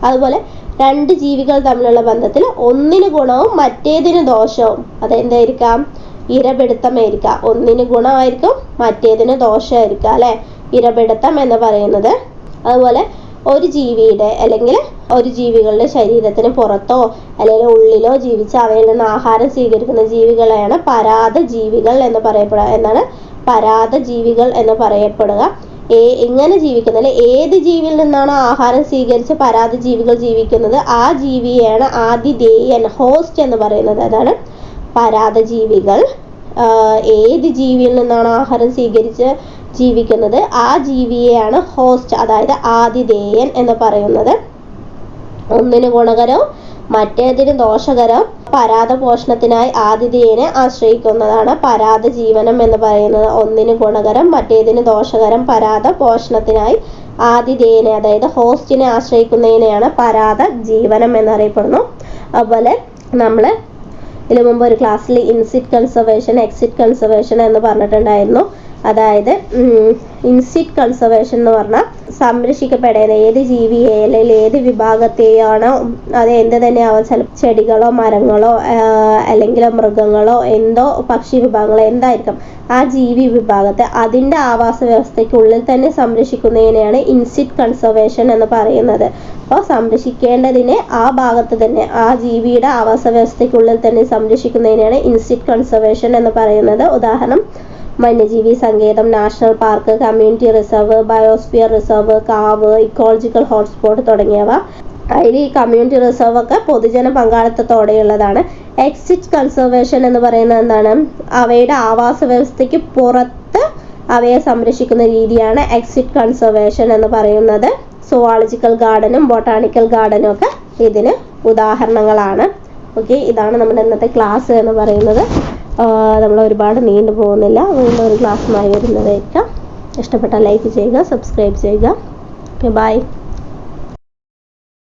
അതുപോലെ രണ്ട് ജീവികൾ തമ്മിലുള്ള ബന്ധത്തിൽ ഒന്നിന് ഗുണവും മറ്റേതിന് ദോഷവും, അതെന്തായിരിക്കാം? ഇരപിടുത്തമായിരിക്കാം. ഒന്നിന് ഗുണമായിരിക്കും, മറ്റേതിന് ദോഷമായിരിക്കാം അല്ലെ, ഇരപിടുത്തം എന്ന് പറയുന്നത്. അതുപോലെ ഒരു ജീവിയുടെ അല്ലെങ്കിൽ ഒരു ജീവികളുടെ ശരീരത്തിന് പുറത്തോ അല്ലെങ്കിൽ ഉള്ളിലോ ജീവിച്ച് അവയിൽ നിന്ന് ആഹാരം സ്വീകരിക്കുന്ന ജീവികളെയാണ് പരാത ജീവികൾ എന്ന് പറയപ്പെടുക. എന്താണ് പരാത ജീവികൾ എന്ന് പറയപ്പെടുക? ഇങ്ങനെ ജീവിക്കുന്നത്, ഏത് ജീവിയിൽ നിന്നാണോ ആഹാരം സ്വീകരിച്ച് പരാത ജീവികൾ ജീവിക്കുന്നത് ആ ജീവിയെയാണ് ആതിഥേയൻ, ഹോസ്റ്റ് എന്ന് പറയുന്നത്. അതാണ് പരാത ജീവികൾ. ഏത് ജീവിയിൽ നിന്നാണോ ആഹാരം സ്വീകരിച്ച് ജീവിക്കുന്നത് ആ ജീവിയെയാണ് ഹോസ്റ്റ്, അതായത് ആതിഥേയൻ എന്ന് പറയുന്നത്. ഒന്നിന് ഗുണകരവും മറ്റേതിന് ദോഷകരവും പരാത പോഷണത്തിനായി ആതിഥേയനെ ആശ്രയിക്കുന്നതാണ് പരാത ജീവനം എന്ന് പറയുന്നത്. ഒന്നിന് ഗുണകരം മറ്റേതിന് ദോഷകരം പരാത പോഷണത്തിനായി ആതിഥേയനെ, അതായത് ഹോസ്റ്റിനെ ആശ്രയിക്കുന്നതിനെയാണ് പരാത ജീവനം എന്നറിയപ്പെടുന്നു. അതുപോലെ നമ്മൾ ഇതിനു മുമ്പ് ഒരു ക്ലാസ്സിൽ ഇൻസിറ്റ് കൺസർവേഷൻ, എക്സിറ്റ് കൺസർവേഷൻ എന്ന് പറഞ്ഞിട്ടുണ്ടായിരുന്നു. അതായത് ഇൻസിറ്റ് കൺസർവേഷൻ എന്ന് പറഞ്ഞാൽ സംരക്ഷിക്കപ്പെടേണ്ട ഏത് ജീവിയെ അല്ലെങ്കിൽ ഏത് വിഭാഗത്തെയാണോ, അത് എന്ത് തന്നെയാവാം, ചില ചെടികളോ മരങ്ങളോ അല്ലെങ്കിൽ മൃഗങ്ങളോ എന്തോ പക്ഷി വിഭാഗങ്ങളോ എന്തായിരിക്കും, ആ ജീവി വിഭാഗത്തെ അതിൻ്റെ ആവാസ വ്യവസ്ഥയ്ക്കുള്ളിൽ തന്നെ സംരക്ഷിക്കുന്നതിനെയാണ് ഇൻസിറ്റ് കൺസർവേഷൻ എന്ന് പറയുന്നത്. അപ്പോൾ സംരക്ഷിക്കേണ്ടതിനെ ആ ഭാഗത്ത് തന്നെ, ആ ജീവിയുടെ ആവാസ വ്യവസ്ഥയ്ക്കുള്ളിൽ തന്നെ സംരക്ഷിക്കുന്നതിനെയാണ് ഇൻസിറ്റ് കൺസർവേഷൻ എന്ന് പറയുന്നത്. ഉദാഹരണം വന്യജീവി സങ്കേതം, national park, community reserve, biosphere reserve, കാവ്, ഇക്കോളജിക്കൽ ഹോട്ട്സ്പോട്ട് തുടങ്ങിയവ. അതിൽ ഈ കമ്മ്യൂണിറ്റി റിസർവ് ഒക്കെ പൊതുജന പങ്കാളിത്തത്തോടെയുള്ളതാണ്. എക്സിറ്റ് കൺസർവേഷൻ എന്ന് പറയുന്നത് എന്താണ്? അവയുടെ ആവാസ വ്യവസ്ഥയ്ക്ക് പുറത്ത് അവയെ സംരക്ഷിക്കുന്ന രീതിയാണ് എക്സിറ്റ് കൺസർവേഷൻ എന്ന് പറയുന്നത്. സുവോളജിക്കൽ ഗാർഡനും ബൊട്ടാണിക്കൽ ഗാർഡനും ഒക്കെ ഇതിന് ഉദാഹരണങ്ങളാണ്. ഓക്കെ, ഇതാണ് നമ്മുടെ ഇന്നത്തെ ക്ലാസ് എന്ന് പറയുന്നത്. നമ്മൾ ഒരുപാട് നീണ്ടു പോകുന്നില്ല, വീണ്ടും ഒരു ക്ലാസ്സുമായി വരുന്നതായിരിക്കാം. ഇഷ്ടപ്പെട്ടാൽ ലൈക്ക് ചെയ്യുക, സബ്സ്ക്രൈബ് ചെയ്യുക. Okay, by.